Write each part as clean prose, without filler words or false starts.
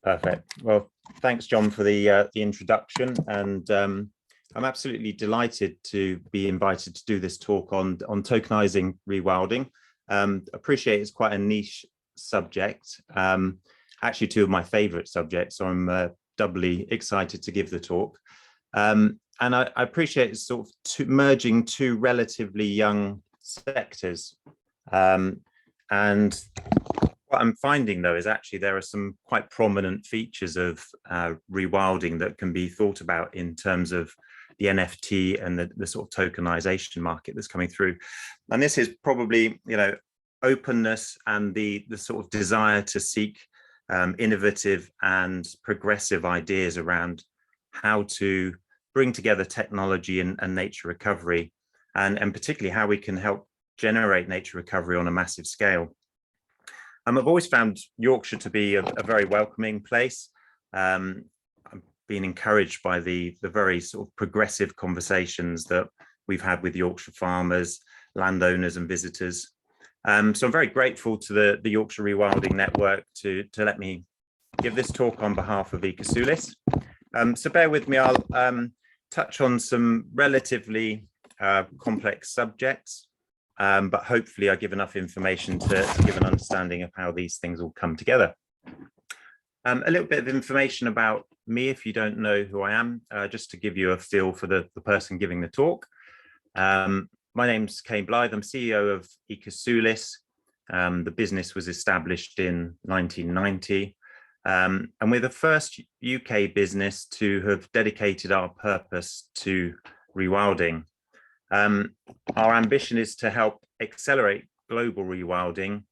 Perfect. Well, thanks, John, for the introduction, and I'm absolutely delighted to be invited to do this talk on tokenizing rewilding. Appreciate it's quite a niche subject, actually two of my favorite subjects, so I'm doubly excited to give the talk. And I appreciate it's sort of merging two relatively young sectors. And what I'm finding, though, is actually there are some quite prominent features of rewilding that can be thought about in terms of the NFT and the sort of tokenization market that's coming through. And this is probably, openness and the sort of desire to seek innovative and progressive ideas around how to bring together technology and nature recovery, and particularly how we can help generate nature recovery on a massive scale. I've always found Yorkshire to be a very welcoming place. I've been encouraged by the very sort of progressive conversations that we've had with Yorkshire farmers, landowners and visitors. So I'm very grateful to the Yorkshire Rewilding Network to let me give this talk on behalf of Ecosulis. So bear with me, I'll touch on some relatively complex subjects, but hopefully I give enough information to give an understanding of how these things all come together. A little bit of information about me, if you don't know who I am, just to give you a feel for the person giving the talk. My name's Cain Blythe. I'm CEO of Ecosulis. The business was established in 1990. And we're the first UK business to have dedicated our purpose to rewilding. Our ambition is to help accelerate global rewilding,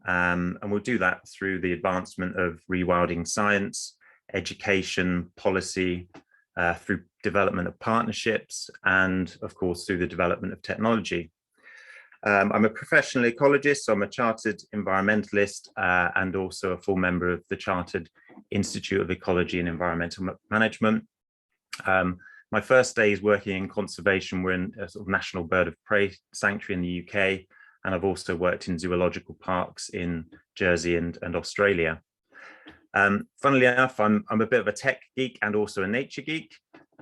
and we'll do that through the advancement of rewilding science, education, policy, through development of partnerships, and of course through the development of technology. I'm a professional ecologist, so I'm a chartered environmentalist and also a full member of the Chartered Institute of Ecology and Environmental Management. My first days working in conservation were in a sort of national bird of prey sanctuary in the UK, and I've also worked in zoological parks in Jersey and Australia. Funnily enough, I'm a bit of a tech geek and also a nature geek.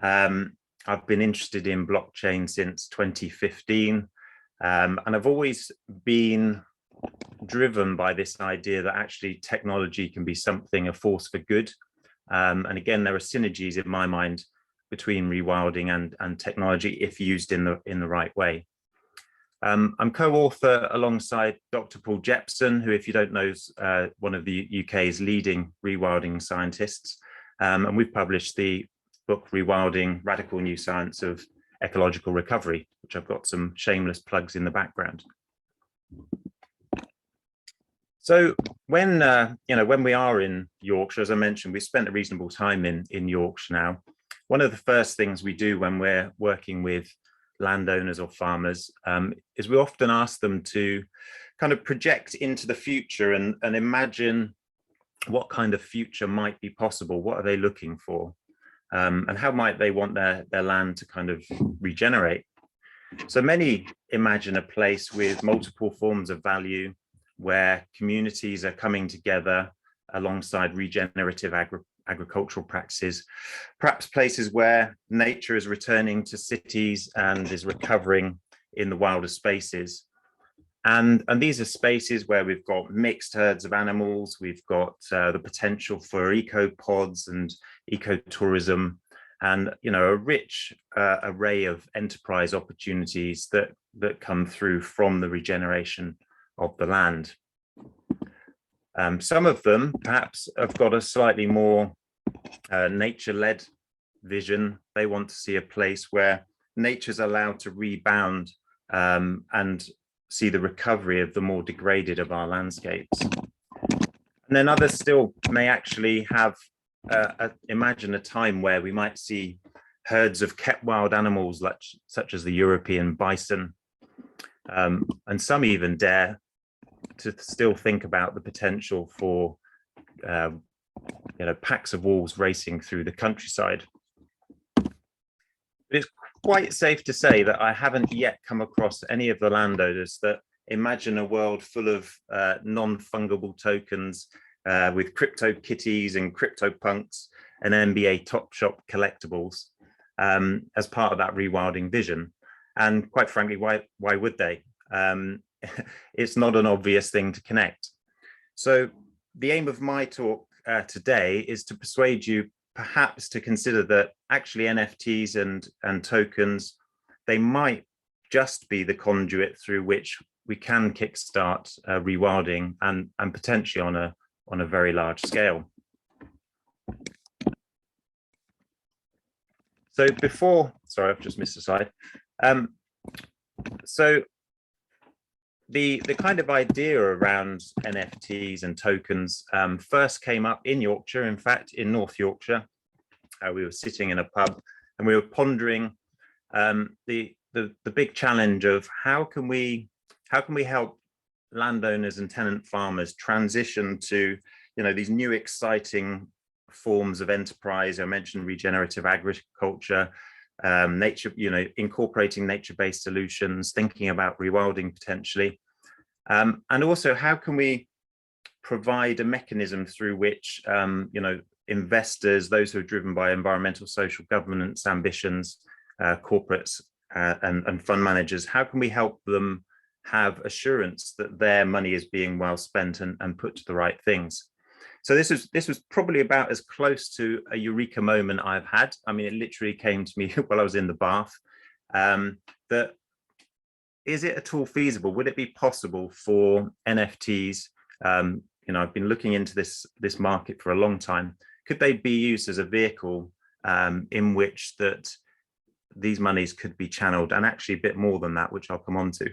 I've been interested in blockchain since 2015, and I've always been driven by this idea that actually technology can be something, a force for good. And again, there are synergies in my mind between rewilding and technology if used in the right way. I'm co-author alongside Dr. Paul Jepson, who, if you don't know, is one of the UK's leading rewilding scientists. And we've published the book Rewilding: Radical New Science of Ecological Recovery, which I've got some shameless plugs in the background. So when we are in Yorkshire, as I mentioned, we've spent a reasonable time in Yorkshire now. One of the first things we do when we're working with landowners or farmers is we often ask them to kind of project into the future and imagine what kind of future might be possible. What are they looking for? And how might they want their land to kind of regenerate? So many imagine a place with multiple forms of value, where communities are coming together alongside regenerative agricultural practices, perhaps places where nature is returning to cities and is recovering in the wilder spaces. And these are spaces where we've got mixed herds of animals, we've got the potential for eco-pods and ecotourism, and a rich array of enterprise opportunities that come through from the regeneration of the land. Some of them perhaps have got a slightly more nature-led vision. They want to see a place where nature's allowed to rebound and see the recovery of the more degraded of our landscapes. And then others still may actually have imagine a time where we might see herds of kept wild animals such as the European bison, and some even dare to still think about the potential for packs of wolves racing through the countryside. But it's quite safe to say that I haven't yet come across any of the landowners that imagine a world full of non-fungible tokens with crypto kitties and crypto punks and NBA Top Shop collectibles as part of that rewilding vision. And quite frankly, why would they? It's not an obvious thing to connect. So the aim of my talk today is to persuade you perhaps to consider that actually NFTs and tokens, they might just be the conduit through which we can kickstart rewilding and potentially on a very large scale. So sorry, I've just missed a slide. So the kind of idea around NFTs and tokens first came up in Yorkshire, in fact, in North Yorkshire. We were sitting in a pub and we were pondering the big challenge of how can we help landowners and tenant farmers transition to these new exciting forms of enterprise. I mentioned regenerative agriculture, nature, incorporating nature-based solutions, thinking about rewilding potentially, and also how can we provide a mechanism through which investors, those who are driven by environmental, social governance ambitions, corporates and fund managers, how can we help them have assurance that their money is being well spent and put to the right things? So this was probably about as close to a eureka moment I've had. I mean, it literally came to me while I was in the bath. That is it at all feasible? Would it be possible for NFTs? I've been looking into this market for a long time. Could they be used as a vehicle in which that these monies could be channeled, and actually a bit more than that, which I'll come on to.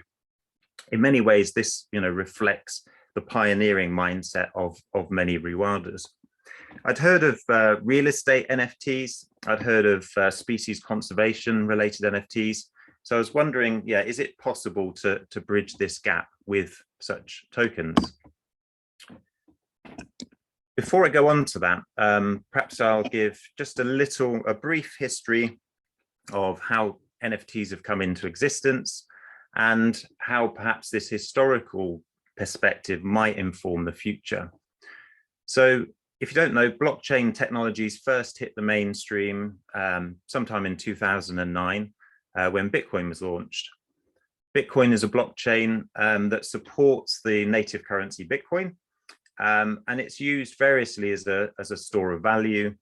In many ways, this reflects the pioneering mindset of many rewilders. I'd heard of real estate NFTs. I'd heard of species conservation related NFTs. So I was wondering, is it possible to bridge this gap with such tokens? Before I go on to that, perhaps I'll give just a brief history of how NFTs have come into existence and how perhaps this historical perspective might inform the future. So if you don't know, blockchain technologies first hit the mainstream sometime in 2009 when Bitcoin was launched. Bitcoin is a blockchain that supports the native currency Bitcoin, and it's used variously as a store of value,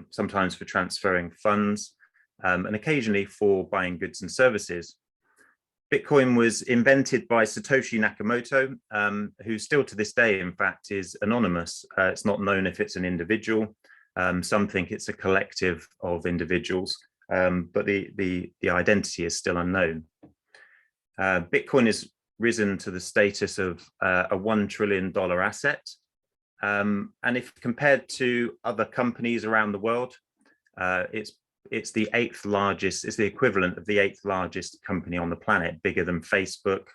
sometimes for transferring funds, and occasionally for buying goods and services. Bitcoin was invented by Satoshi Nakamoto, who still to this day, in fact, is anonymous. It's not known if it's an individual. Some think it's a collective of individuals, but the identity is still unknown. Bitcoin has risen to the status of a $1 trillion asset. And if compared to other companies around the world, it's the 8th largest, it's the equivalent of the 8th largest company on the planet, bigger than Facebook,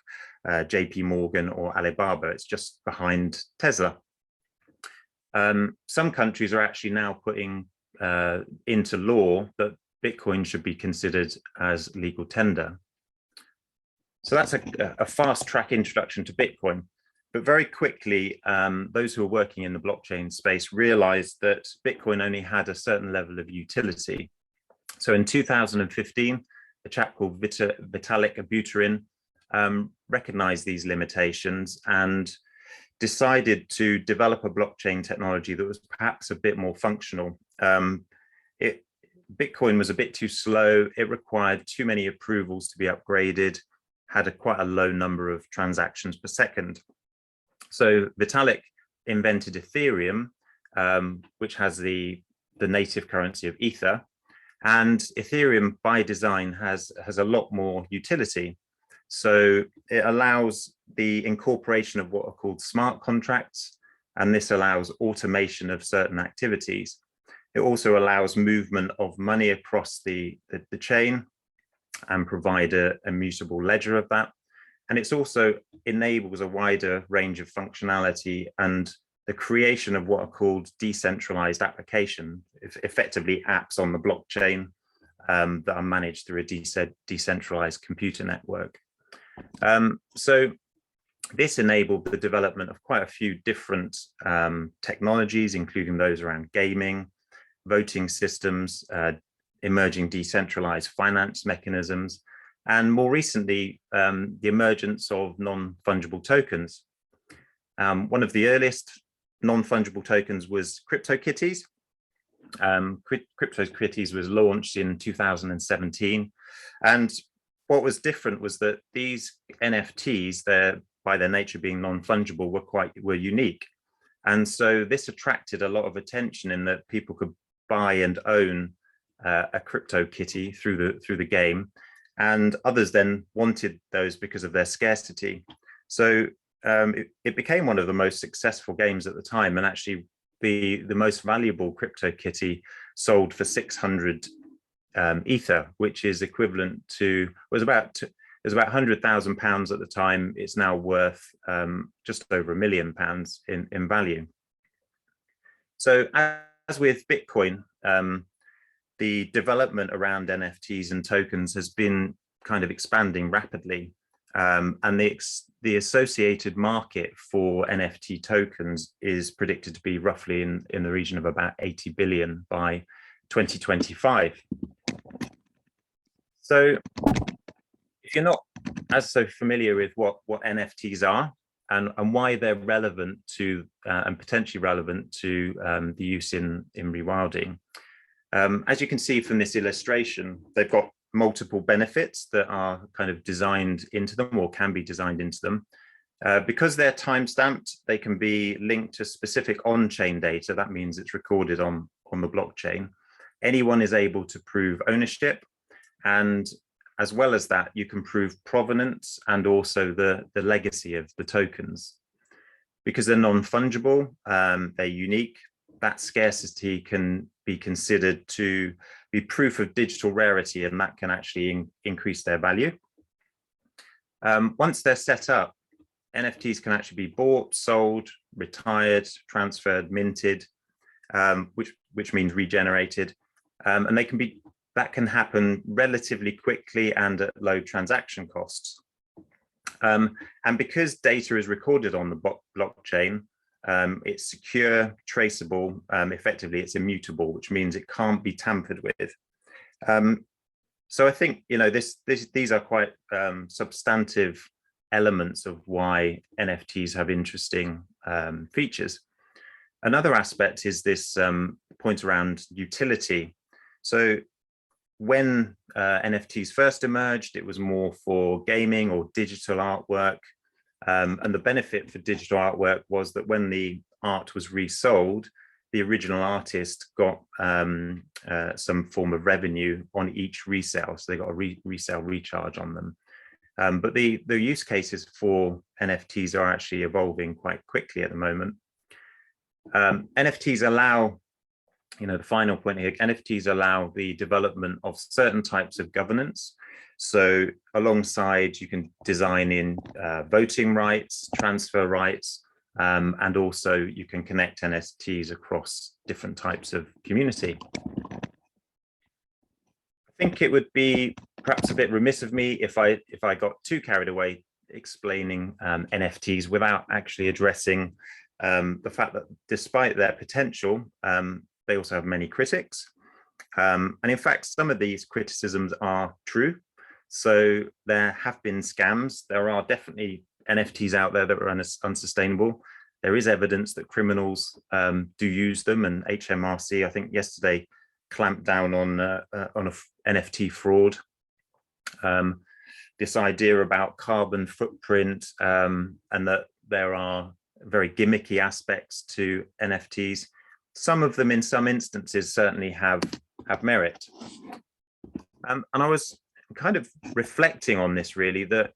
JP Morgan or Alibaba. It's just behind Tesla. Some countries are actually now putting into law that Bitcoin should be considered as legal tender. So that's a fast track introduction to Bitcoin. But very quickly, those who are working in the blockchain space realized that Bitcoin only had a certain level of utility. So in 2015, a chap called Vitalik Buterin recognized these limitations and decided to develop a blockchain technology that was perhaps a bit more functional. Bitcoin was a bit too slow. It required too many approvals to be upgraded, had quite a low number of transactions per second. So Vitalik invented Ethereum, which has the native currency of Ether. And Ethereum by design has a lot more utility. So it allows the incorporation of what are called smart contracts, and this allows automation of certain activities. It also allows movement of money across the chain and provide a mutable ledger of that. And it also enables a wider range of functionality and the creation of what are called decentralized applications, effectively apps on the blockchain that are managed through a decentralized computer network. So This enabled the development of quite a few different technologies, including those around gaming, voting systems, emerging decentralized finance mechanisms, and more recently, the emergence of non-fungible tokens. One of the earliest non-fungible tokens was CryptoKitties. CryptoKitties was launched in 2017. And what was different was that these NFTs, by their nature being non-fungible, were unique. And so this attracted a lot of attention in that people could buy and own a CryptoKitty through the game, and others then wanted those because of their scarcity. So it became one of the most successful games at the time, and actually the most valuable CryptoKitty sold for 600 ether, which is equivalent to, was about £100,000 at the time. It's now worth just over £1 million in value. So as with Bitcoin, the development around NFTs and tokens has been kind of expanding rapidly. And the associated market for NFT tokens is predicted to be roughly in the region of about 80 billion by 2025. So if you're not as so familiar with what NFTs are and why they're relevant to and potentially relevant to the use in rewilding, as you can see from this illustration, they've got multiple benefits that are kind of designed into them or can be designed into them. Because they're time-stamped, they can be linked to specific on-chain data. That means it's recorded on the blockchain. Anyone is able to prove ownership, and as well as that, you can prove provenance and also the legacy of the tokens. Because they're non-fungible, they're unique, that scarcity can be considered to be proof of digital rarity, and that can actually increase their value. Once they're set up, NFTs can actually be bought, sold, retired, transferred, minted, which means regenerated, and that can happen relatively quickly and at low transaction costs. And because data is recorded on the blockchain, it's secure, traceable, effectively it's immutable, which means it can't be tampered with. So I think, these are quite substantive elements of why NFTs have interesting features. Another aspect is this point around utility. So when NFTs first emerged, it was more for gaming or digital artwork. And the benefit for digital artwork was that when the art was resold, the original artist got some form of revenue on each resale. So they got a resale recharge on them. But the use cases for NFTs are actually evolving quite quickly at the moment. NFTs allow, the final point here, NFTs allow the development of certain types of governance. So alongside, you can design in voting rights, transfer rights, and also you can connect NFTs across different types of community. I think it would be perhaps a bit remiss of me if I got too carried away explaining NFTs without actually addressing the fact that despite their potential, they also have many critics. And in fact, some of these criticisms are true. So there have been scams. There are definitely NFTs out there that are unsustainable. There is evidence that criminals do use them, and HMRC, I think yesterday, clamped down on a NFT fraud. This idea about carbon footprint and that there are very gimmicky aspects to NFTs. Some of them, in some instances, certainly have merit. And I was kind of reflecting on this, really, that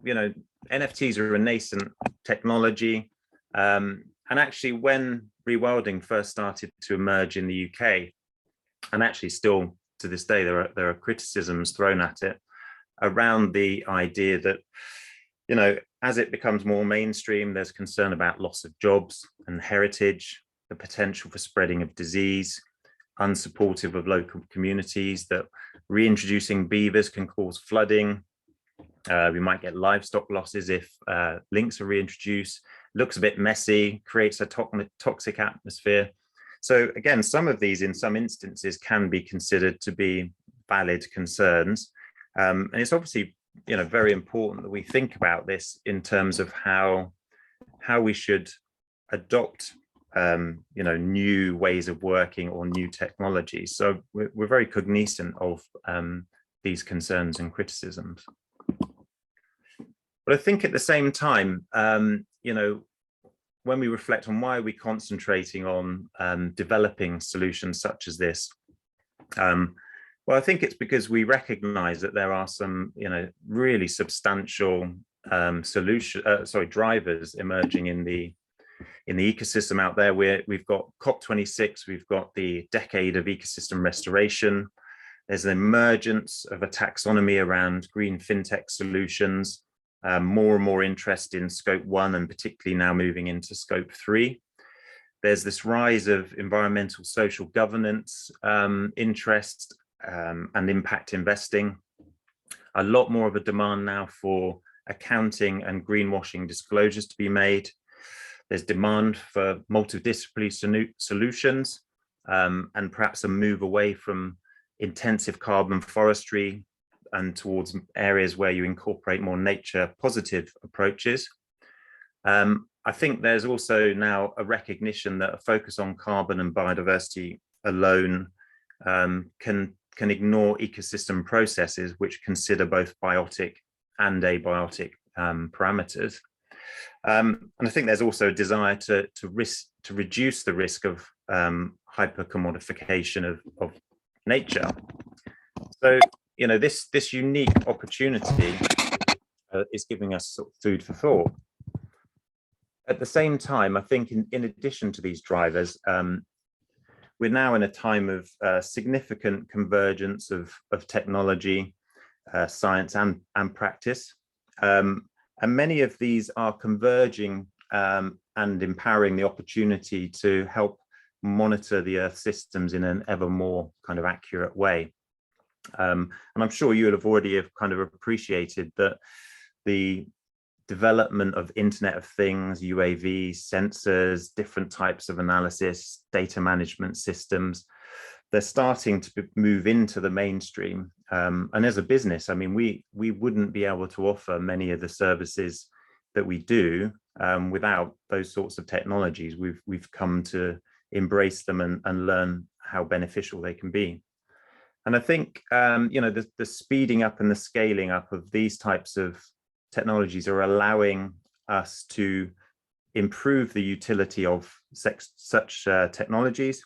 NFTs are a nascent technology, and actually when rewilding first started to emerge in the UK, and actually still to this day there are criticisms thrown at it around the idea that as it becomes more mainstream, there's concern about loss of jobs and heritage, the potential for spreading of disease, unsupportive of local communities, that reintroducing beavers can cause flooding, We might get livestock losses if links are reintroduced. Looks a bit messy, creates a toxic atmosphere. So again, some of these in some instances can be considered to be valid concerns. And it's obviously, very important that we think about this in terms of how we should adopt new ways of working or new technologies. So we're very cognizant of these concerns and criticisms. But I think at the same time, when we reflect on why we're concentrating on developing solutions such as this, well, I think it's because we recognize that there are some, really substantial drivers emerging in the ecosystem out there. We've got COP26, we've got the decade of ecosystem restoration. There's an emergence of a taxonomy around green fintech solutions, more and more interest in scope 1 and particularly now moving into scope 3. There's this rise of environmental social governance interest and impact investing. A lot more of a demand now for accounting and greenwashing disclosures to be made. There's demand for multidisciplinary solutions and perhaps a move away from intensive carbon forestry and towards areas where you incorporate more nature positive approaches. I think there's also now a recognition that a focus on carbon and biodiversity alone can ignore ecosystem processes which consider both biotic and abiotic parameters. And I think there's also a desire to reduce the risk of hypercommodification of nature. So, this unique opportunity is giving us sort of food for thought. At the same time, I think in addition to these drivers, we're now in a time of significant convergence of technology, science and practice. And many of these are converging and empowering the opportunity to help monitor the Earth systems in an ever more kind of accurate way. And I'm sure you would have already kind of appreciated that the development of Internet of Things, UAVs, sensors, different types of analysis, data management systems, they're starting to move into the mainstream. And as a business, I mean, we wouldn't be able to offer many of the services that we do without those sorts of technologies. We've come to embrace them and learn how beneficial they can be. And I think, the speeding up and the scaling up of these types of technologies are allowing us to improve the utility of such technologies,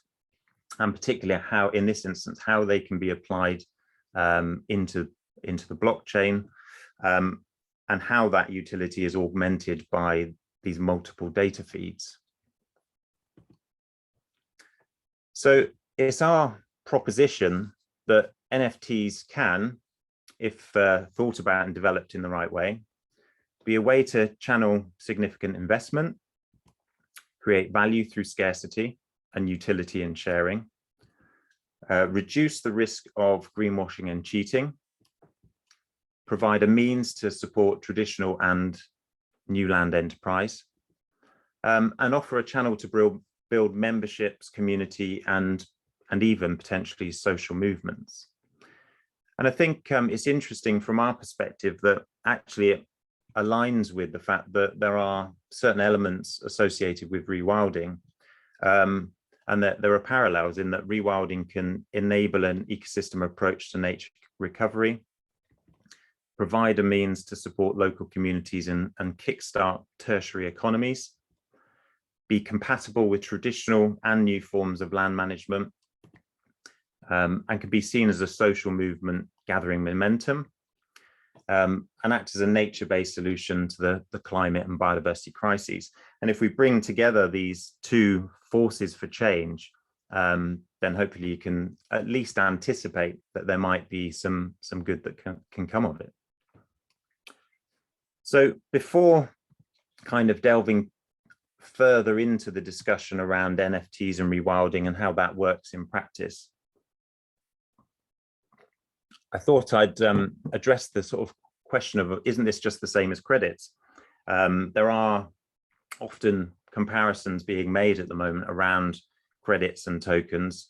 and particularly how, in this instance, how they can be applied into the blockchain, and how that utility is augmented by these multiple data feeds. So it's our proposition that NFTs can, if thought about and developed in the right way, be a way to channel significant investment, create value through scarcity and utility and sharing, reduce the risk of greenwashing and cheating, provide a means to support traditional and new land enterprise, and offer a channel to build memberships, community, and even potentially social movements. And I think it's interesting from our perspective that actually it aligns with the fact that there are certain elements associated with rewilding, and that there are parallels in that rewilding can enable an ecosystem approach to nature recovery, provide a means to support local communities and kickstart tertiary economies, be compatible with traditional and new forms of land management, and can be seen as a social movement gathering momentum, and act as a nature-based solution to the climate and biodiversity crises. And if we bring together these two forces for change, then hopefully you can at least anticipate that there might be some good that can come of it. So before kind of delving further into the discussion around NFTs and rewilding and how that works in practice, I thought I'd address the sort of question of, isn't this just the same as credits? There are often comparisons being made at the moment around credits and tokens.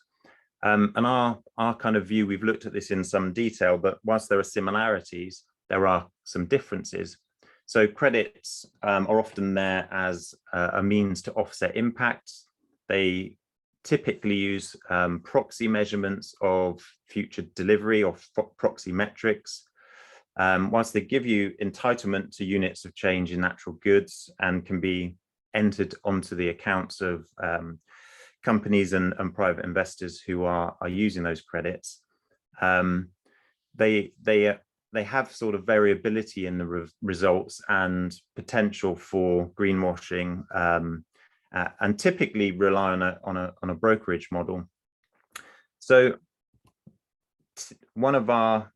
And our kind of view, we've looked at this in some detail, but whilst there are similarities, there are some differences. So credits are often there as a means to offset impacts. They typically use proxy measurements of future delivery or proxy metrics. Whilst they give you entitlement to units of change in natural goods and can be entered onto the accounts of companies and private investors who are using those credits, they have sort of variability in the results and potential for greenwashing, and typically rely on a brokerage model. So one of our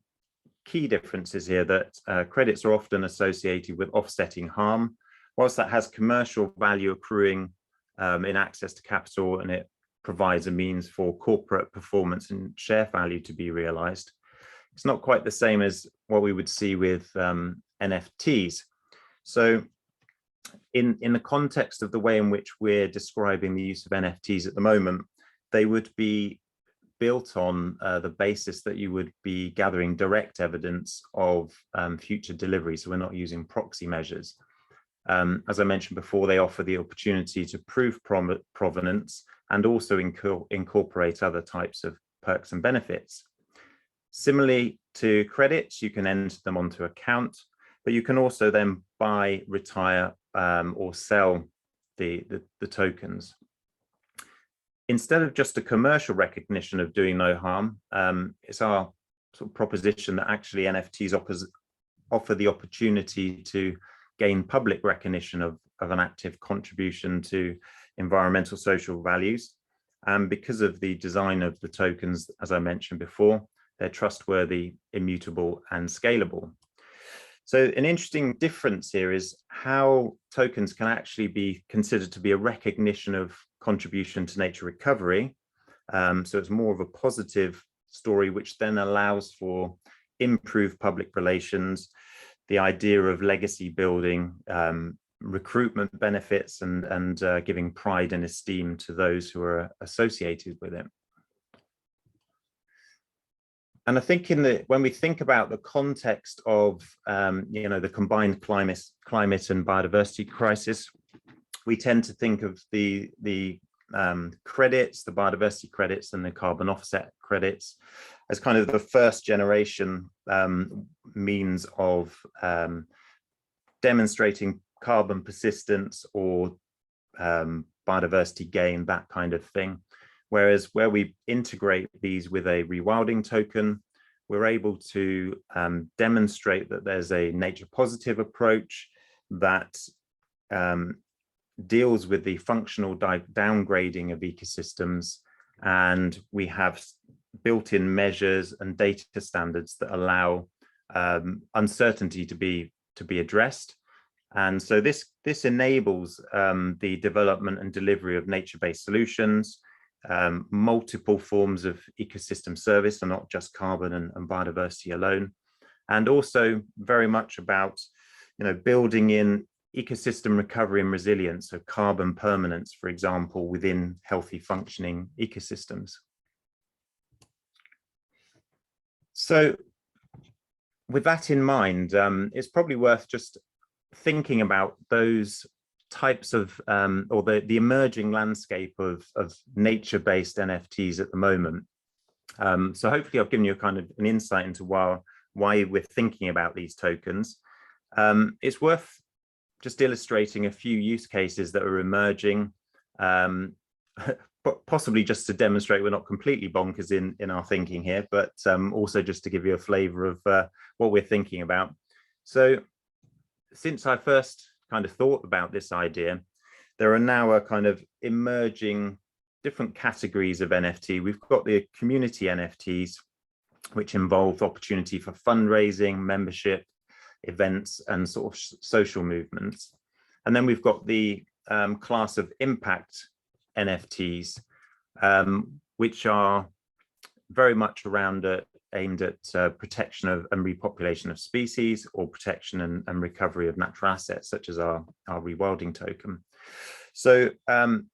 key differences here that credits are often associated with offsetting harm. Whilst that has commercial value accruing in access to capital, and it provides a means for corporate performance and share value to be realized, it's not quite the same as what we would see with NFTs. So in the context of the way in which we're describing the use of NFTs at the moment, they would be built on the basis that you would be gathering direct evidence of future delivery. So we're not using proxy measures. As I mentioned before, they offer the opportunity to prove provenance and also incorporate other types of perks and benefits. Similarly to credits, you can enter them onto account, but you can also then buy, retire, or sell the tokens. Instead of just a commercial recognition of doing no harm, it's our sort of proposition that actually NFTs offer the opportunity to gain public recognition of an active contribution to environmental social values. And because of the design of the tokens, as I mentioned before, they're trustworthy, immutable, and scalable. So an interesting difference here is how tokens can actually be considered to be a recognition of contribution to nature recovery. So it's more of a positive story, which then allows for improved public relations, the idea of legacy building, recruitment benefits, and giving pride and esteem to those who are associated with it. And I think when we think about the context of the combined climate and biodiversity crisis, we tend to think of the credits, the biodiversity credits and the carbon offset credits as kind of the first generation means of demonstrating carbon persistence or biodiversity gain, that kind of thing. Whereas where we integrate these with a rewilding token, we're able to demonstrate that there's a nature positive approach that deals with the functional downgrading of ecosystems, and we have built-in measures and data standards that allow uncertainty to be addressed. And so this enables the development and delivery of nature-based solutions, multiple forms of ecosystem service, and not just carbon and biodiversity alone, and also very much about building in ecosystem recovery and resilience, so carbon permanence, for example, within healthy functioning ecosystems. So with that in mind, it's probably worth just thinking about those types of or the emerging landscape of nature-based NFTs at the moment. So hopefully I've given you a kind of an insight into why we're thinking about these tokens. It's worth just illustrating a few use cases that are emerging, possibly just to demonstrate we're not completely bonkers in our thinking here, but also just to give you a flavor of what we're thinking about. So since I first kind of thought about this idea, there are now a kind of emerging different categories of NFT. We've got the community NFTs, which involve opportunity for fundraising, membership, events, and sort of social movements. And then we've got the class of impact NFTs, which are very much around aimed at protection of and repopulation of species, or protection and recovery of natural assets, such as our Rewilding token. So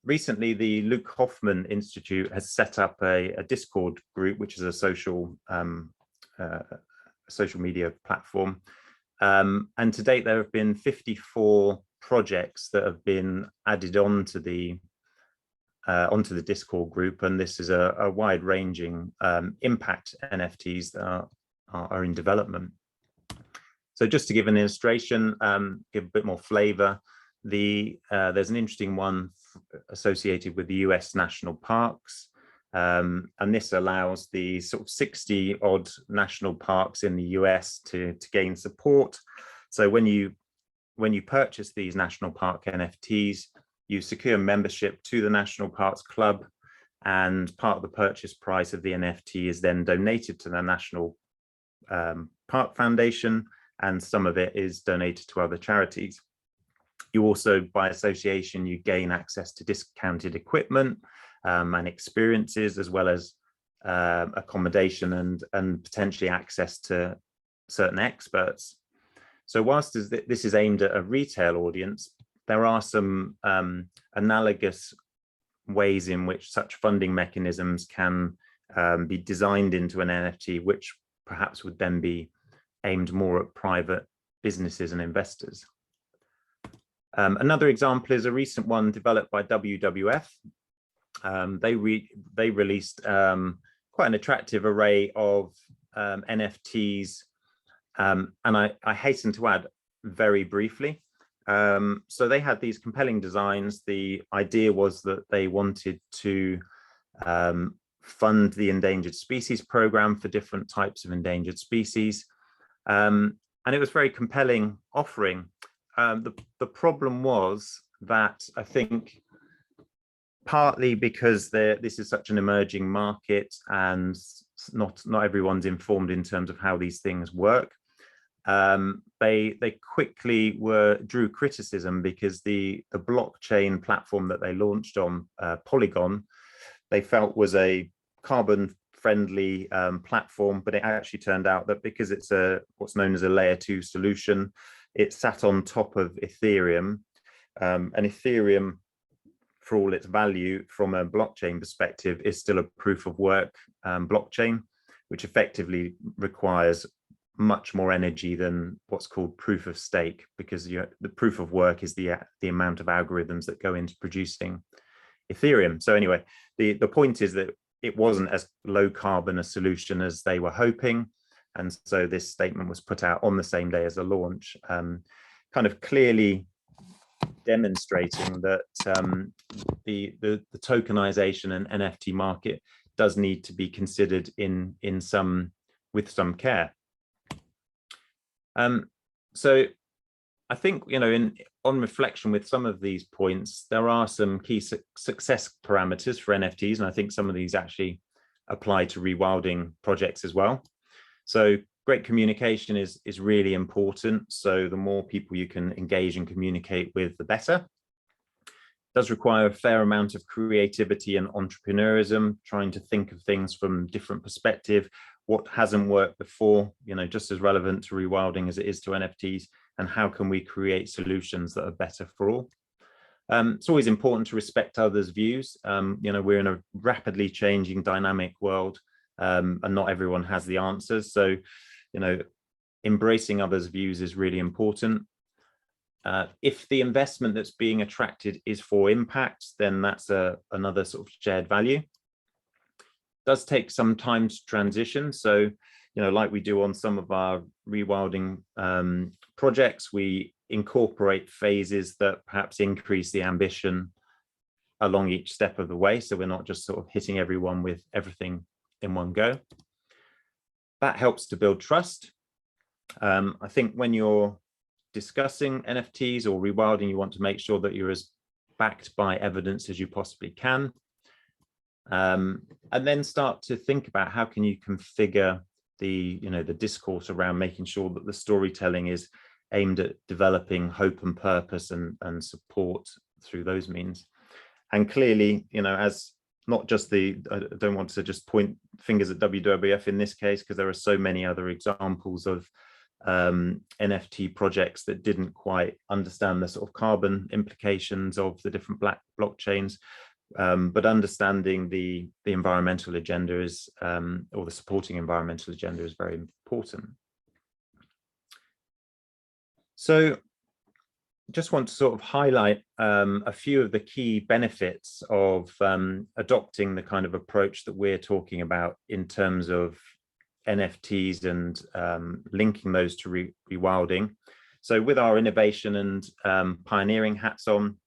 recently, the Luke Hoffman Institute has set up a Discord group, which is a social media platform. And to date, there have been 54 projects that have been added onto the Discord group, and this is a wide-ranging impact NFTs that are in development. So just to give an illustration, give a bit more flavor, there's an interesting one associated with the US national parks, and this allows the sort of 60 odd national parks in the US to gain support. So when you purchase these national park NFTs, you secure membership to the National Parks Club, and part of the purchase price of the NFT is then donated to the National Park Foundation, and some of it is donated to other charities. You also, by association, you gain access to discounted equipment and experiences, as well as accommodation and potentially access to certain experts. So whilst this is aimed at a retail audience, there are some analogous ways in which such funding mechanisms can be designed into an NFT, which perhaps would then be aimed more at private businesses and investors. Another example is a recent one developed by WWF. They released quite an attractive array of NFTs, and I hasten to add very briefly. So they had these compelling designs. The idea was that they wanted to fund the endangered species program for different types of endangered species. And it was a very compelling offering. The problem was that, I think, partly because this is such an emerging market and not everyone's informed in terms of how these things work, they quickly drew criticism because the blockchain platform that they launched on, Polygon, they felt was a carbon friendly platform, but it actually turned out that because it's what's known as a layer 2 solution, it sat on top of Ethereum, and Ethereum, for all its value from a blockchain perspective, is still a proof of work blockchain, which effectively requires much more energy than what's called proof of stake, because the proof of work is the amount of algorithms that go into producing Ethereum. So anyway, the point is that it wasn't as low carbon a solution as they were hoping, and so this statement was put out on the same day as the launch, kind of clearly demonstrating that the tokenization and NFT market does need to be considered with some care. So I think, on reflection with some of these points, there are some key success parameters for NFTs, and I think some of these actually apply to rewilding projects as well. So great communication is really important. So the more people you can engage and communicate with, the better. It does require a fair amount of creativity and entrepreneurism, trying to think of things from different perspectives. What hasn't worked before, just as relevant to rewilding as it is to NFTs, and how can we create solutions that are better for all? It's always important to respect others' views. We're in a rapidly changing, dynamic world, and not everyone has the answers. So, embracing others' views is really important. If the investment that's being attracted is for impact, then that's another sort of shared value. Does take some time to transition. So, like we do on some of our rewilding projects, we incorporate phases that perhaps increase the ambition along each step of the way. So we're not just sort of hitting everyone with everything in one go. That helps to build trust. I think when you're discussing NFTs or rewilding, you want to make sure that you're as backed by evidence as you possibly can. And then start to think about how can you configure the discourse around making sure that the storytelling is aimed at developing hope and purpose and support through those means. And clearly, as not just I don't want to just point fingers at WWF in this case, because there are so many other examples of NFT projects that didn't quite understand the sort of carbon implications of the different blockchains, but understanding the environmental agenda is, or the supporting environmental agenda is very important. So just want to sort of highlight a few of the key benefits of adopting the kind of approach that we're talking about in terms of NFTs and linking those to rewilding. So with our innovation and pioneering hats on,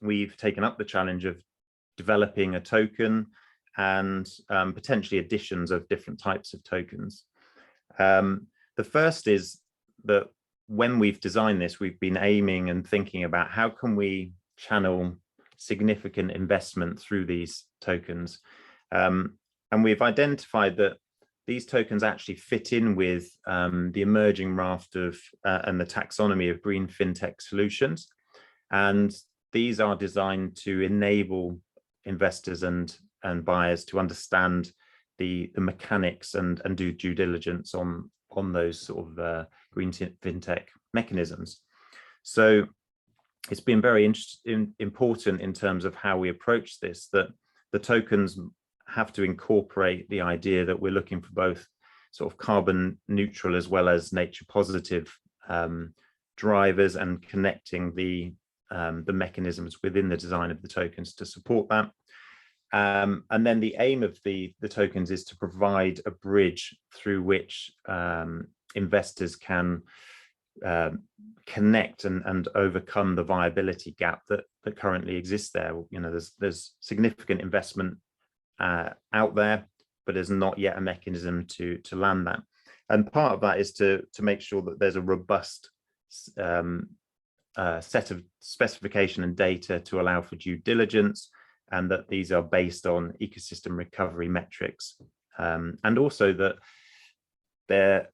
we've taken up the challenge of developing a token and potentially additions of different types of tokens. The first is that when we've designed this, we've been aiming and thinking about how can we channel significant investment through these tokens. And we've identified that these tokens actually fit in with the emerging raft of and the taxonomy of green fintech solutions. And these are designed to enable investors and buyers to understand the mechanics and do due diligence on those sort of green fintech mechanisms. So it's been very important in terms of how we approach this, that the tokens have to incorporate the idea that we're looking for both sort of carbon neutral as well as nature positive drivers, and connecting the mechanisms within the design of the tokens to support that. And then the aim of the tokens is to provide a bridge through which investors can connect and overcome the viability gap that currently exists there. You know, there's significant investment out there, but there's not yet a mechanism to land that. And part of that is to make sure that there's a robust set of specification and data to allow for due diligence, and that these are based on ecosystem recovery metrics, and also that they're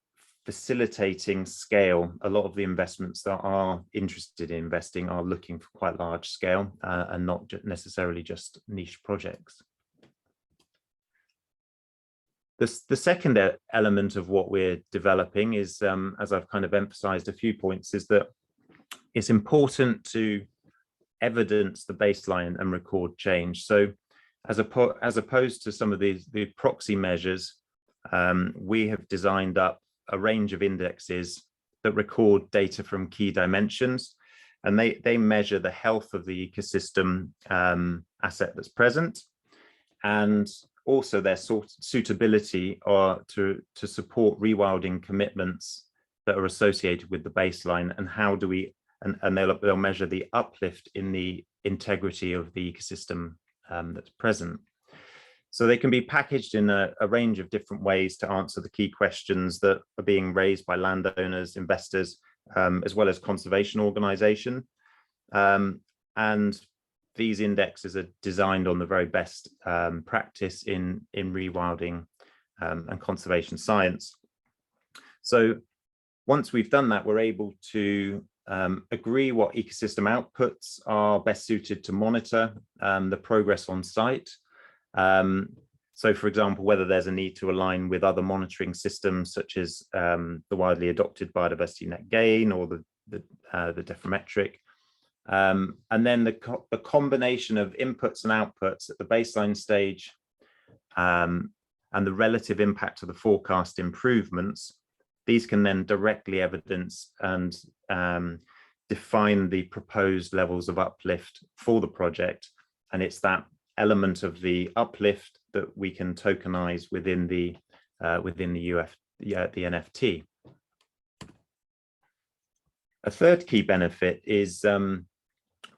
facilitating scale. A lot of the investments that are interested in investing are looking for quite large scale and not necessarily just niche projects. The second element of what we're developing is, as I've kind of emphasized a few points, is that it's important to evidence the baseline and record change. So as opposed to some of the proxy measures, we have designed up a range of indexes that record data from key dimensions, and they measure the health of the ecosystem asset that's present, and also their suitability to support rewilding commitments that are associated with the baseline, and how do we, and they'll measure the uplift in the integrity of the ecosystem that's present. So they can be packaged in a range of different ways to answer the key questions that are being raised by landowners, investors, as well as conservation organization. And these indexes are designed on the very best practice in rewilding and conservation science. So once we've done that, we're able to agree what ecosystem outputs are best suited to monitor the progress on site. So for example, whether there's a need to align with other monitoring systems, such as the widely adopted biodiversity net gain or the difframetric. And then the combination of inputs and outputs at the baseline stage and the relative impact of the forecast improvements, these can then directly evidence and define the proposed levels of uplift for the project. And it's that element of the uplift that we can tokenize within the NFT. A third key benefit is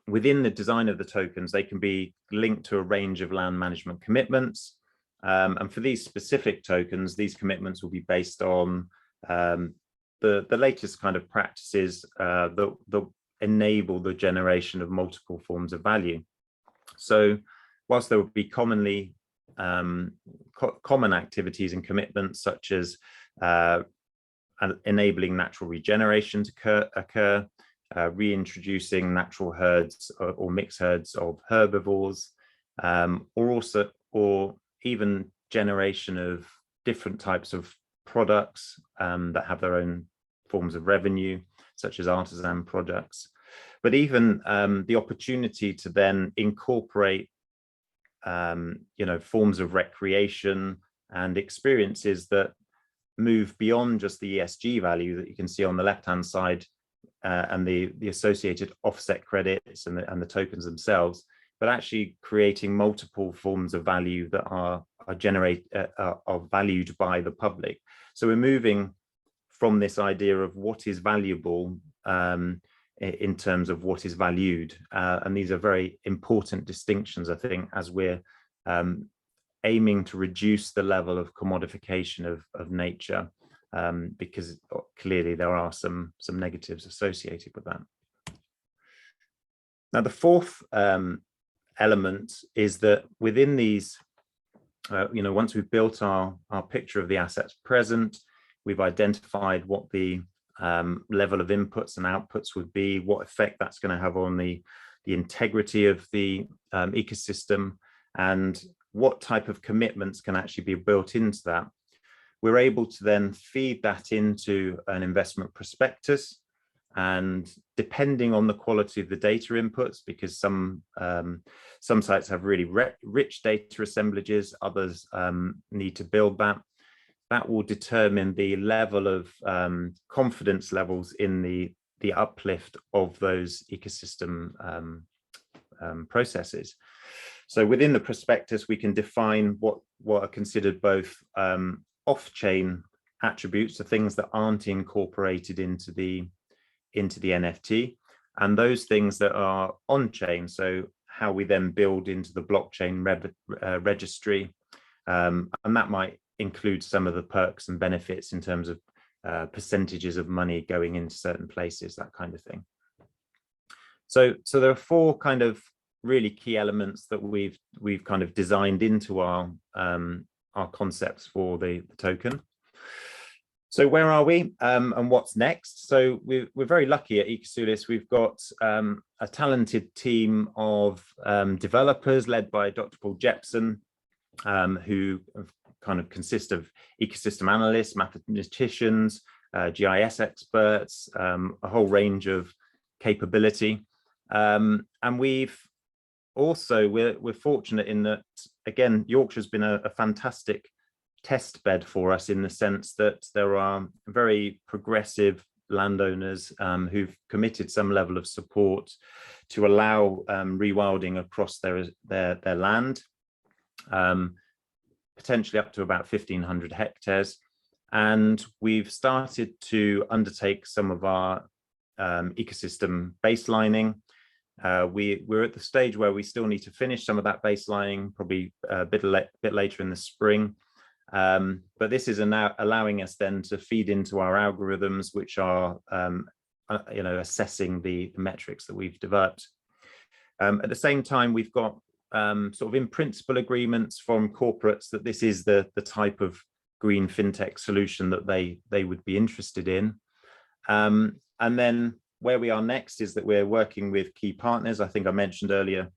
within the design of the tokens, they can be linked to a range of land management commitments. And for these specific tokens, these commitments will be based on the latest kind of practices that enable the generation of multiple forms of value. So whilst there would be common activities and commitments, such as enabling natural regeneration to occur, reintroducing natural herds or mixed herds of herbivores, or or even generation of different types of products that have their own forms of revenue, such as artisan products, but even the opportunity to then incorporate forms of recreation and experiences that move beyond just the ESG value that you can see on the left-hand side and the associated offset credits and the tokens themselves, but actually creating multiple forms of value that are valued by the public. So we're moving from this idea of what is valuable in terms of what is valued, and these are very important distinctions, I think, as we're aiming to reduce the level of commodification of nature, because clearly there are some negatives associated with that. Now, the fourth element is that within these, once we've built our picture of the assets present, we've identified what the level of inputs and outputs would be, what effect that's going to have on the integrity of the ecosystem, and what type of commitments can actually be built into that. We're able to then feed that into an investment prospectus, and depending on the quality of the data inputs, because some sites have really rich data assemblages, others need to build that will determine the level of confidence levels in the uplift of those ecosystem processes. So within the prospectus, we can define what are considered both off-chain attributes, so things that aren't incorporated into the NFT, and those things that are on-chain, so how we then build into the blockchain registry, and that might include some of the perks and benefits in terms of percentages of money going into certain places, that kind of thing. So there are four kind of really key elements that we've kind of designed into our concepts for the token. So where are we and what's next? So we're very lucky at Ecosulis. We've got a talented team of developers led by Dr. Paul Jepson, who kind of consist of ecosystem analysts, mathematicians, GIS experts, a whole range of capability. And we're fortunate in that, again, Yorkshire's been a fantastic test bed for us, in the sense that there are very progressive landowners who've committed some level of support to allow rewilding across their land, potentially up to about 1,500 hectares. And we've started to undertake some of our ecosystem baselining. We're at the stage where we still need to finish some of that baselining, probably a bit later in the spring. But this is now allowing us then to feed into our algorithms, which are assessing the metrics that we've developed. At the same time, we've got sort of in principle agreements from corporates that this is the type of green fintech solution that they would be interested in. And then where we are next is that we're working with key partners. I think I mentioned earlier,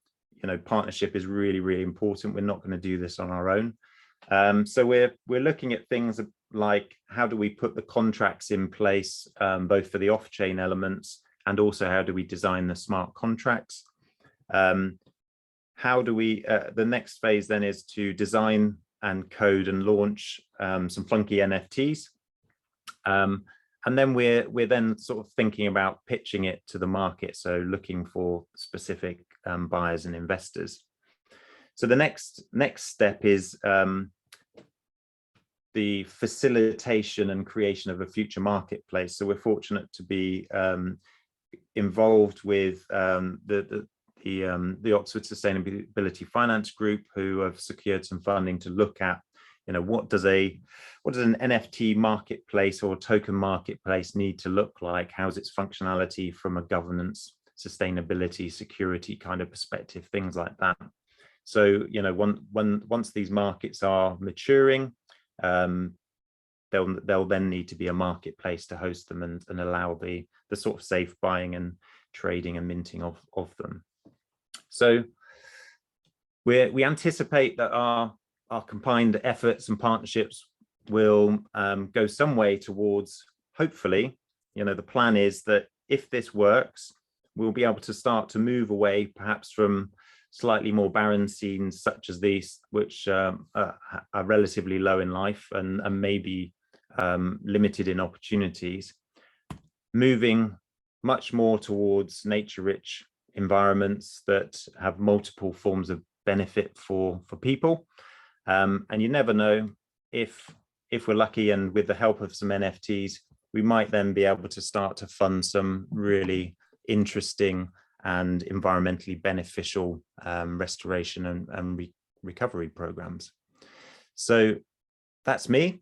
partnership is really, really important. We're not going to do this on our own. So we're looking at things like, how do we put the contracts in place, both for the off-chain elements, and also how do we design the smart contracts? How do we, the next phase then is to design and code and launch some funky NFTs. And then we're then sort of thinking about pitching it to the market, so looking for specific buyers and investors. So the next step is the facilitation and creation of a future marketplace. So we're fortunate to be involved with the Oxford Sustainability Finance Group, who have secured some funding to look at, what does an NFT marketplace or token marketplace need to look like? How's its functionality from a governance, sustainability, security kind of perspective, things like that. So, once these markets are maturing, there'll then need to be a marketplace to host them and allow the sort of safe buying and trading and minting of them. So We anticipate that our combined efforts and partnerships will go some way towards, hopefully, the plan is that if this works, we'll be able to start to move away perhaps from slightly more barren scenes such as these, which are relatively low in life and maybe limited in opportunities, moving much more towards nature-rich environments that have multiple forms of benefit for people. And you never know, if we're lucky and with the help of some NFTs, we might then be able to start to fund some really interesting and environmentally beneficial restoration and recovery programs. So that's me.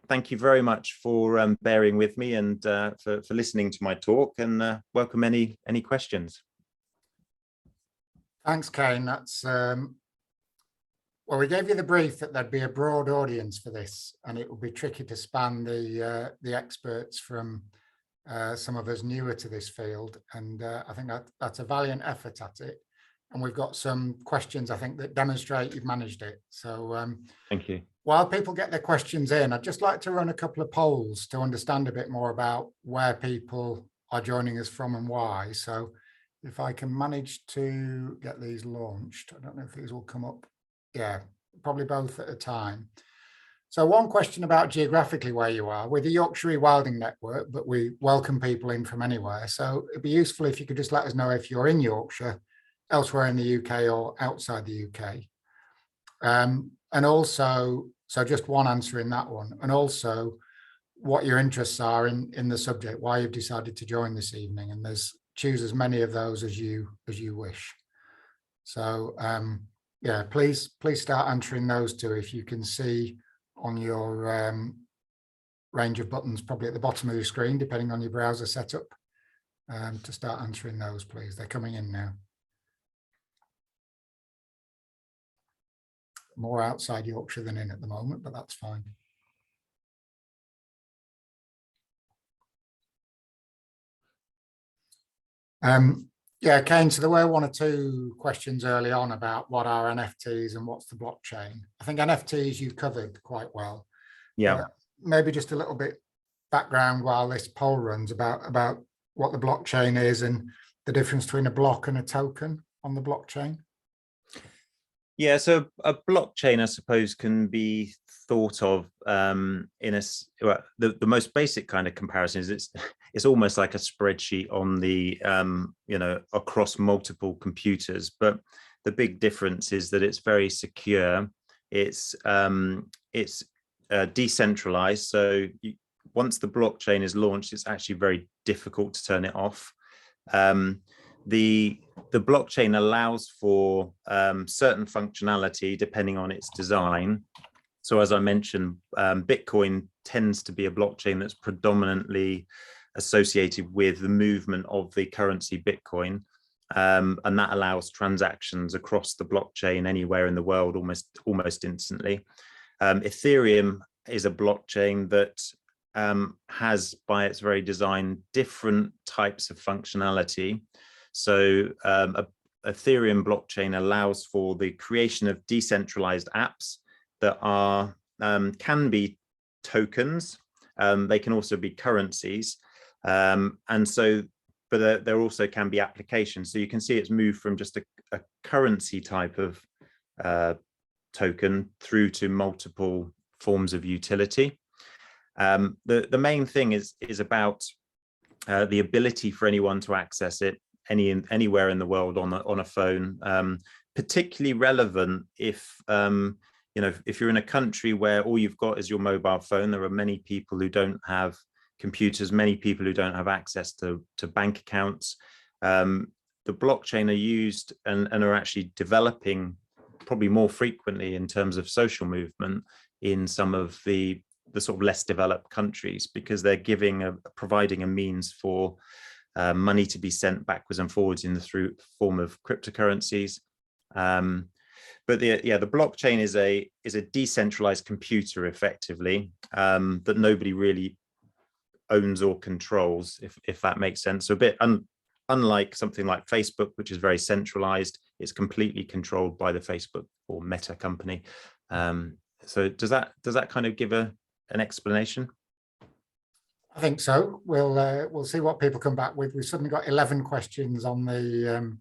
Thank you very much for bearing with me and for listening to my talk, and welcome any questions. Thanks, Cain. That's well, we gave you the brief that there'd be a broad audience for this, and it would be tricky to span the experts from some of us newer to this field. And I think that's a valiant effort at it. And we've got some questions, I think, that demonstrate you've managed it. So thank you. While people get their questions in, I'd just like to run a couple of polls to understand a bit more about where people are joining us from and why. So if I can manage to get these launched, I don't know if these will come up. Yeah, probably both at a time. So one question about geographically where you are. We're the Yorkshire Rewilding Network, but we welcome people in from anywhere. So it'd be useful if you could just let us know if you're in Yorkshire, elsewhere in the UK or outside the UK. And also, so just one answer in that one, and also what your interests are in the subject, why you've decided to join this evening, and choose as many of those as you wish. So yeah, please start answering those two. If you can see on your range of buttons, probably at the bottom of your screen, depending on your browser setup, to start answering those, please. They're coming in now. More outside Yorkshire than in at the moment, but that's fine. Yeah, Cain, so there were one or two questions early on about what are NFTs and what's the blockchain. I think NFTs you've covered quite well. Yeah. Maybe just a little bit background while this poll runs about what the blockchain is and the difference between a block and a token on the blockchain. Yeah, so a blockchain, I suppose, can be thought of in the most basic kind of comparison is it's almost like a spreadsheet on the across multiple computers, but the big difference is that it's very secure. It's decentralized, so once the blockchain is launched, it's actually very difficult to turn it off. The blockchain allows for certain functionality depending on its design. So as I mentioned, Bitcoin tends to be a blockchain that's predominantly associated with the movement of the currency Bitcoin, and that allows transactions across the blockchain anywhere in the world almost instantly. Ethereum is a blockchain that has, by its very design, different types of functionality. So a Ethereum blockchain allows for the creation of decentralized apps that are can be tokens. They can also be currencies, and so, but there also can be applications. So you can see it's moved from just a currency type of token through to multiple forms of utility. The main thing is about the ability for anyone to access it anywhere in the world on a phone, particularly relevant if if you're in a country where all you've got is your mobile phone. There are many people who don't have computers, many people who don't have access to bank accounts. The blockchain are used and are actually developing probably more frequently in terms of social movement in some of the sort of less developed countries, because they're providing a means for money to be sent backwards and forwards in the form of cryptocurrencies. But the blockchain is a decentralized computer, effectively, that nobody really owns or controls, if that makes sense. So a bit unlike something like Facebook, which is very centralized, it's completely controlled by the Facebook or Meta company. So does that kind of give an explanation? I think so. We'll see what people come back with. We've suddenly got 11 questions on the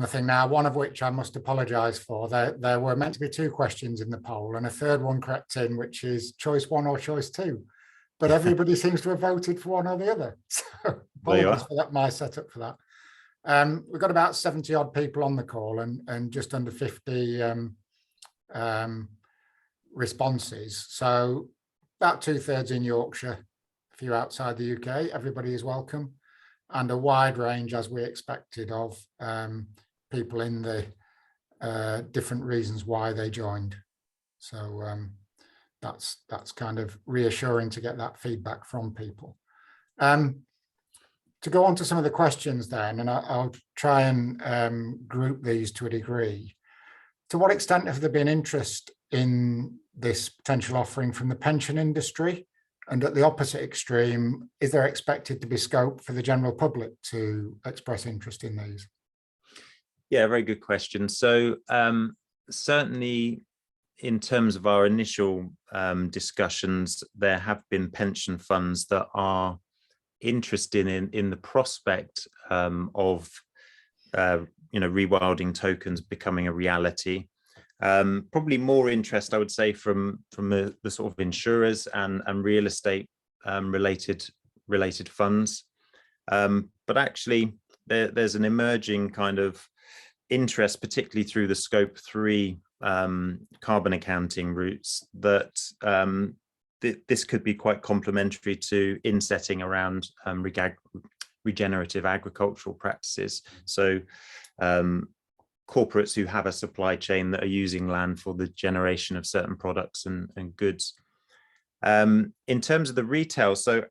thing now, one of which I must apologise for. There were meant to be 2 questions in the poll and a third one crept in, which is choice 1 or choice 2. But everybody seems to have voted for one or the other. So apologies for that, my setup for that. We've got about 70 odd people on the call and just under 50 responses. So about 2/3 in Yorkshire, a few outside the UK. Everybody is welcome, and a wide range, as we expected, of people in the different reasons why they joined. So that's kind of reassuring to get that feedback from people. To go on to some of the questions then, and I'll try and group these to a degree. To what extent have there been interest in this potential offering from the pension industry? And at the opposite extreme, is there expected to be scope for the general public to express interest in these? Yeah, very good question. So certainly in terms of our initial discussions, there have been pension funds that are interested in the prospect of rewilding tokens becoming a reality. Probably more interest, I would say, from the sort of insurers and real estate related funds. But actually, there's an emerging kind of interest, particularly through the Scope 3 carbon accounting routes, that this could be quite complementary to insetting around regenerative agricultural practices. So corporates who have a supply chain that are using land for the generation of certain products and goods. In terms of the retail, so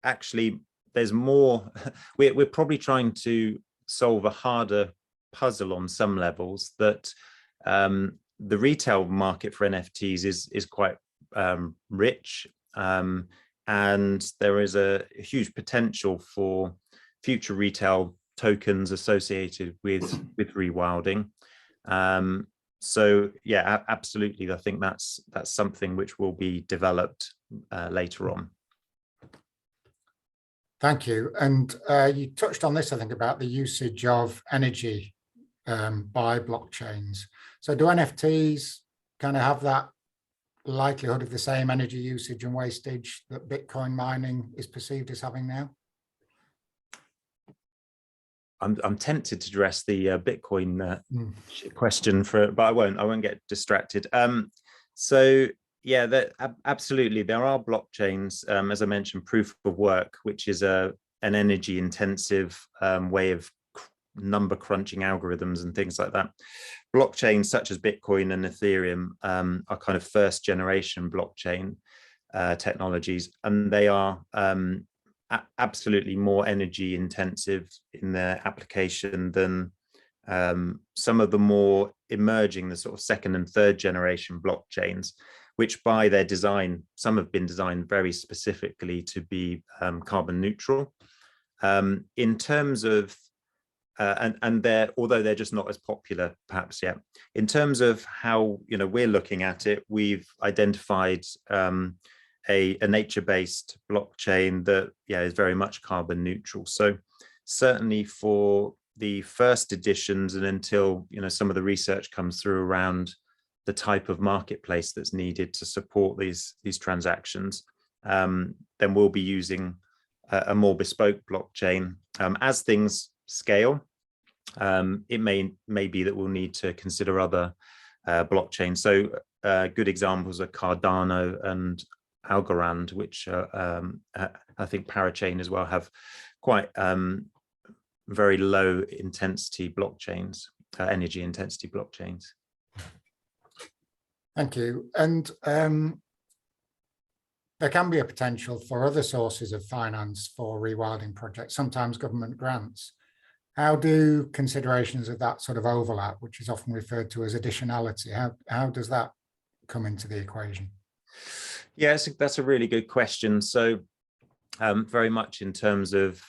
actually there's more, we're probably trying to solve a harder puzzle on some levels, that the retail market for NFTs is quite rich, and there is a huge potential for future retail tokens associated with rewilding. So yeah, absolutely, I think that's something which will be developed later on. Thank you. And you touched on this, I think, about the usage of energy by blockchains. So do NFTs kind of have that likelihood of the same energy usage and wastage that Bitcoin mining is perceived as having now? I'm tempted to address the Bitcoin question but I won't get distracted. So yeah, absolutely, there are blockchains, as I mentioned, proof of work, which is an energy intensive way of number crunching algorithms and things like that. Blockchains such as Bitcoin and Ethereum are kind of first generation blockchain technologies, and they are absolutely more energy intensive in their application than some of the more emerging, the sort of second and third generation blockchains, which by their design, some have been designed very specifically to be carbon neutral. In terms of although they're just not as popular perhaps yet. In terms of how we're looking at it, we've identified a nature-based blockchain that is very much carbon neutral. So certainly for the first editions, and until some of the research comes through around the type of marketplace that's needed to support these transactions, then we'll be using a more bespoke blockchain. As things scale, it may be that we'll need to consider other blockchains. So good examples are Cardano and Algorand, which I think Parachain as well, have quite very low intensity blockchains, energy intensity blockchains. Thank you. And there can be a potential for other sources of finance for rewilding projects, sometimes government grants. How do considerations of that sort of overlap, which is often referred to as additionality, how does that come into the equation? Yeah, that's a really good question. So very much in terms of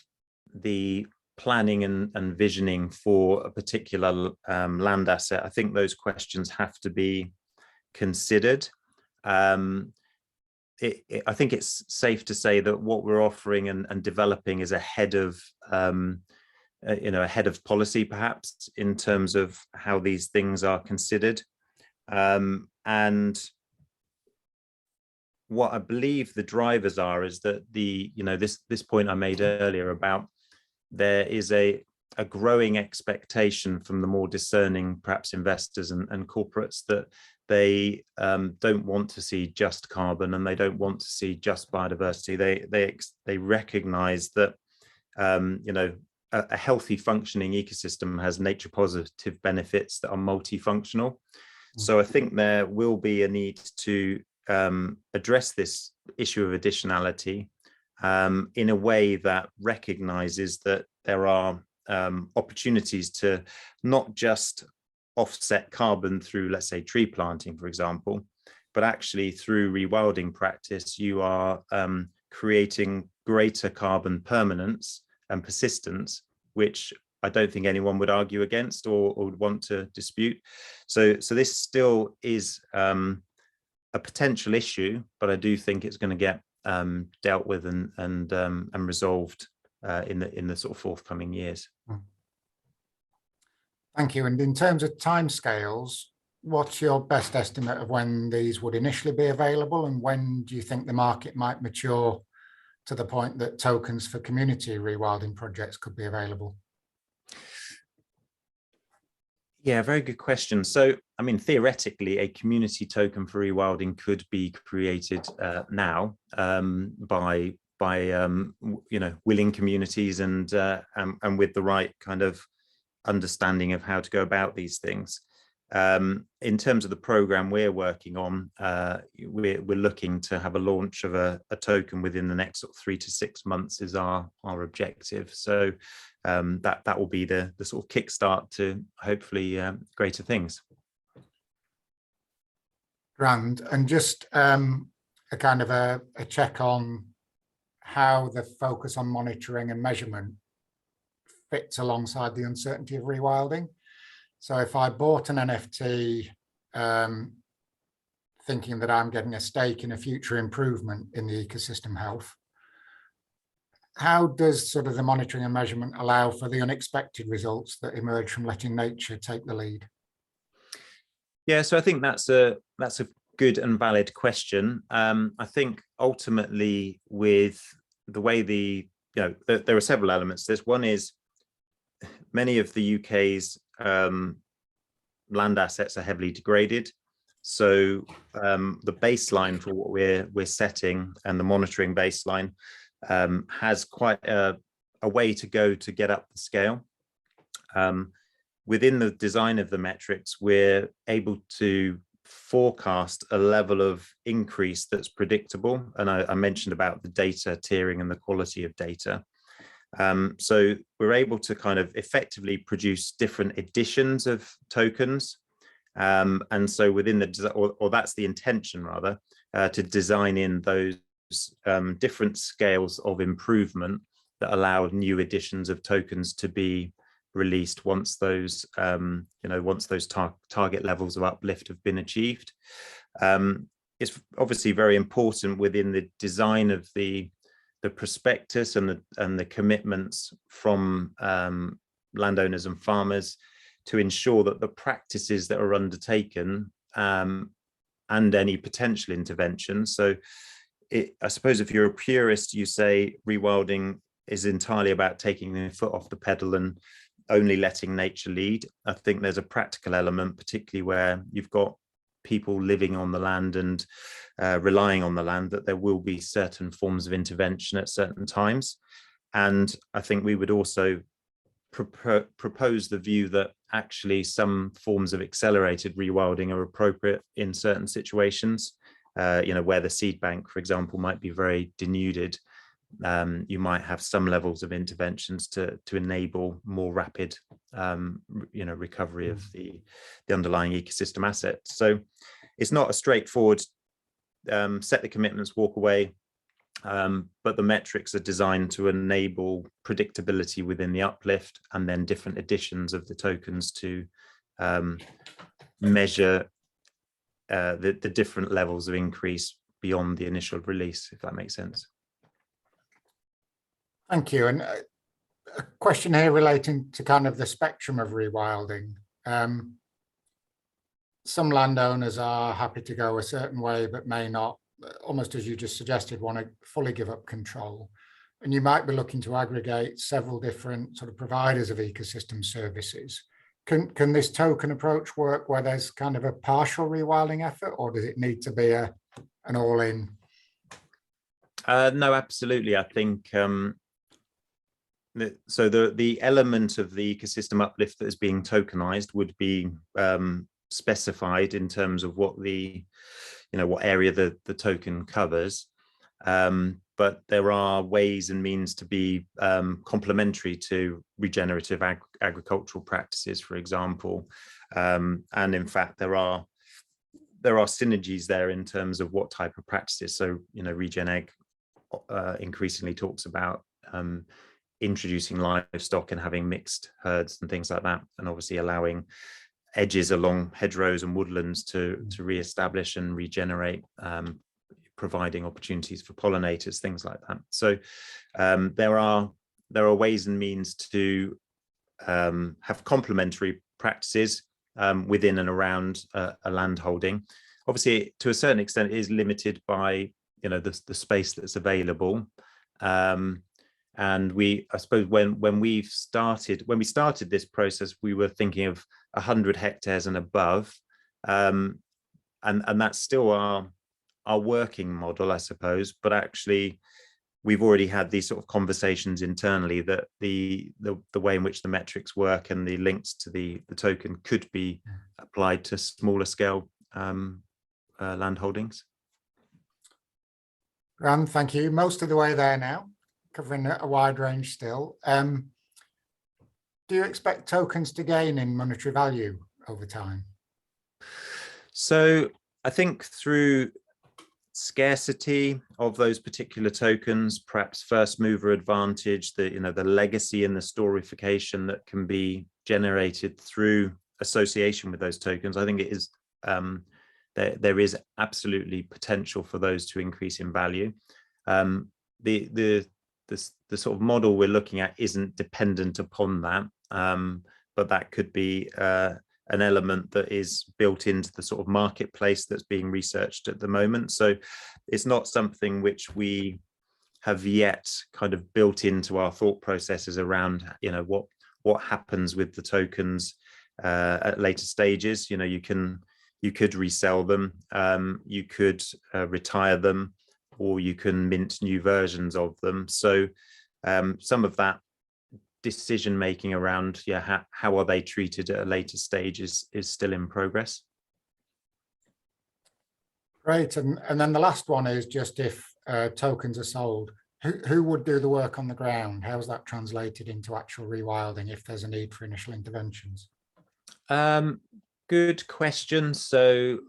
the planning and visioning for a particular land asset, I think those questions have to be considered. I think it's safe to say that what we're offering and developing is ahead of ahead of policy, perhaps, in terms of how these things are considered. And what I believe the drivers are is that this point I made earlier about there is a growing expectation from the more discerning, perhaps, investors and corporates that they don't want to see just carbon, and they don't want to see just biodiversity. They recognize that a healthy functioning ecosystem has nature positive benefits that are multifunctional. So I think there will be a need to address this issue of additionality in a way that recognizes that there are opportunities to not just offset carbon through, let's say, tree planting, for example, but actually through rewilding practice, you are creating greater carbon permanence and persistence, which I don't think anyone would argue against or would want to dispute. So this still is a potential issue, but I do think it's going to get dealt with and resolved in the sort of forthcoming years. Thank you. And in terms of timescales, what's your best estimate of when these would initially be available, and when do you think the market might mature to the point that tokens for community rewilding projects could be available? Yeah, very good question. So, I mean, theoretically, a community token for rewilding could be created now by willing communities and with the right kind of understanding of how to go about these things. In terms of the program we're working on, we're looking to have a launch of a token within the next sort of 3 to 6 months is our objective. So that will be the sort of kickstart to hopefully greater things. Grand. And just a kind of a check on how the focus on monitoring and measurement fits alongside the uncertainty of rewilding. So if I bought an NFT thinking that I'm getting a stake in a future improvement in the ecosystem health, how does sort of the monitoring and measurement allow for the unexpected results that emerge from letting nature take the lead? Yeah, so I think that's a good and valid question. I think ultimately with the way there are several elements. There's one is many of the UK's land assets are heavily degraded. So the baseline for what we're setting and the monitoring baseline has quite a way to go to get up the scale. Within the design of the metrics, we're able to forecast a level of increase that's predictable. And I mentioned about the data tiering and the quality of data. So we're able to kind of effectively produce different editions of tokens. And so within the, or that's the intention rather, to design in those different scales of improvement that allow new editions of tokens to be released once those, once those target levels of uplift have been achieved. It's obviously very important within the design of the prospectus and the commitments from landowners and farmers to ensure that the practices that are undertaken and any potential interventions. So I suppose if you're a purist, you say rewilding is entirely about taking the foot off the pedal and only letting nature lead. I think there's a practical element, particularly where you've got people living on the land and relying on the land, that there will be certain forms of intervention at certain times. And I think we would also propose the view that actually some forms of accelerated rewilding are appropriate in certain situations, where the seed bank, for example, might be very denuded. You might have some levels of interventions to enable more rapid, recovery of the underlying ecosystem assets. So it's not a straightforward set the commitments, walk away. but the metrics are designed to enable predictability within the uplift, and then different editions of the tokens to measure the different levels of increase beyond the initial release, if that makes sense. Thank you. And a question here relating to kind of the spectrum of rewilding. Some landowners are happy to go a certain way, but may not, almost as you just suggested, want to fully give up control. And you might be looking to aggregate several different sort of providers of ecosystem services. Can this token approach work where there's kind of a partial rewilding effort, or does it need to be an all-in? No, absolutely. I think so the element of the ecosystem uplift that is being tokenized would be specified in terms of what the, what area the token covers. But there are ways and means to be complementary to regenerative agricultural practices, for example. And in fact, there are synergies there in terms of what type of practices. So, Regen Ag increasingly talks about introducing livestock and having mixed herds and things like that, and obviously allowing edges along hedgerows and woodlands to re-establish and regenerate, providing opportunities for pollinators, things like that. So there are ways and means to have complementary practices within and around a land holding. Obviously, to a certain extent, it is limited by the space that's available. And I suppose when we started this process, we were thinking of 100 hectares and above, and that's still our working model, I suppose. But actually, we've already had these sort of conversations internally that the way in which the metrics work and the links to the token could be applied to smaller scale land holdings. Graham, thank you. Most of the way there now, covering a wide range still. Do you expect tokens to gain in monetary value over time? So I think through scarcity of those particular tokens, perhaps first mover advantage, the legacy and the storification that can be generated through association with those tokens, I think it is there is absolutely potential for those to increase in value. The sort of model we're looking at isn't dependent upon that, but that could be an element that is built into the sort of marketplace that's being researched at the moment. So it's not something which we have yet kind of built into our thought processes around, what happens with the tokens at later stages. You could resell them, you could retire them, or you can mint new versions of them. So some of that decision making around how are they treated at a later stage is still in progress. Great. And then the last one is just if tokens are sold, who would do the work on the ground? How is that translated into actual rewilding if there's a need for initial interventions? Good question. So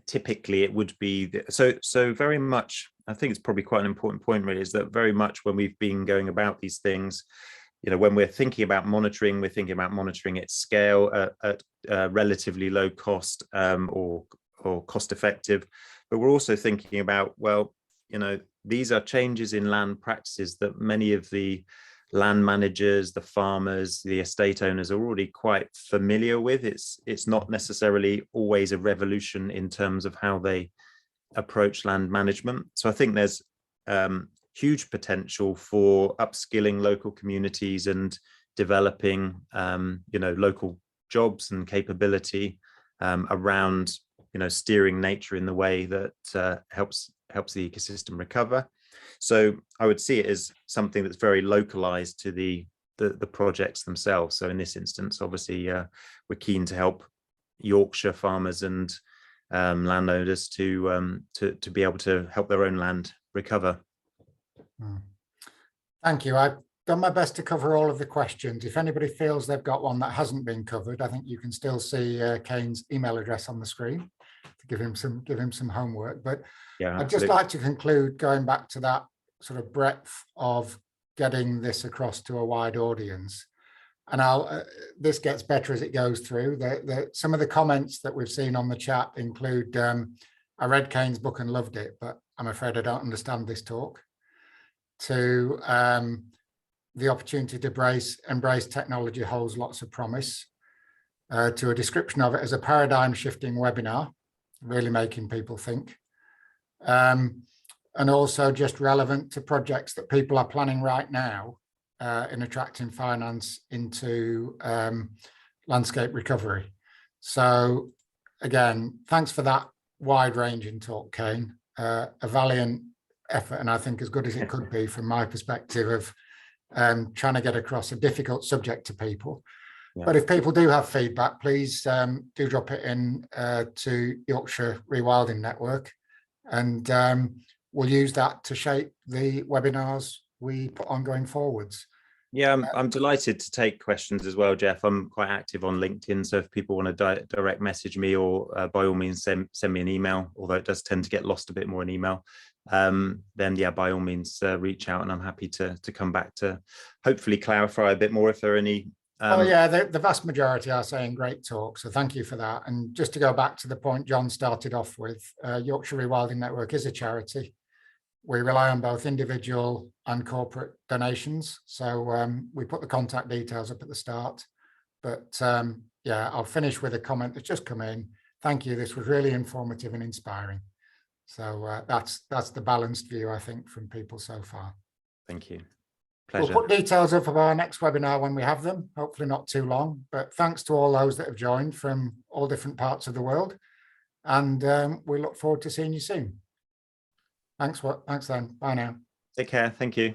typically it would be so very much, I think it's probably quite an important point really, is that very much when we've been going about these things, when we're thinking about monitoring, we're thinking about monitoring at scale, at relatively low cost or cost effective, but we're also thinking about, well, these are changes in land practices that many of the land managers, the farmers, the estate owners are already quite familiar with. It's not necessarily always a revolution in terms of how they approach land management. So I think there's huge potential for upskilling local communities and developing local jobs and capability around steering nature in the way that helps the ecosystem recover. So I would see it as something that's very localized to the projects themselves. So in this instance, obviously, we're keen to help Yorkshire farmers and landowners to be able to help their own land recover. Thank you. I've done my best to cover all of the questions. If anybody feels they've got one that hasn't been covered, I think you can still see Cain's email address on the screen. to give him some homework. But Yeah, I'd just like to conclude going back to that sort of breadth of getting this across to a wide audience. And this gets better as it goes through. Some of the comments that we've seen on the chat include, I read Cain's book and loved it, but I'm afraid I don't understand this talk. To the opportunity to embrace technology holds lots of promise. To a description of it as a paradigm shifting webinar, really making people think. And also just relevant to projects that people are planning right now in attracting finance into landscape recovery. So again, thanks for that wide-ranging talk, Cain. A valiant effort, and I think as good as it could be from my perspective of trying to get across a difficult subject to people. Yeah. But if people do have feedback, please do drop it in to Yorkshire Rewilding Network, and we'll use that to shape the webinars we put on going forwards. Yeah, I'm delighted to take questions as well, Jeff. I'm quite active on LinkedIn, so if people want to direct message me, or by all means send me an email, although it does tend to get lost a bit more in email, then yeah, by all means reach out, and I'm happy to come back to hopefully clarify a bit more if there are any. Oh yeah, the vast majority are saying great talk, so thank you for that. And just to go back to the point John started off with, Yorkshire Rewilding Network is a charity. We rely on both individual and corporate donations. So we put the contact details up at the start. But yeah, I'll finish with a comment that's just come in. Thank you. This was really informative and inspiring. So that's the balanced view, I think, from people so far. Thank you. Pleasure. We'll put details up of our next webinar when we have them, hopefully not too long. But thanks to all those that have joined from all different parts of the world. And we look forward to seeing you soon. Thanks then. Bye now. Take care. Thank you.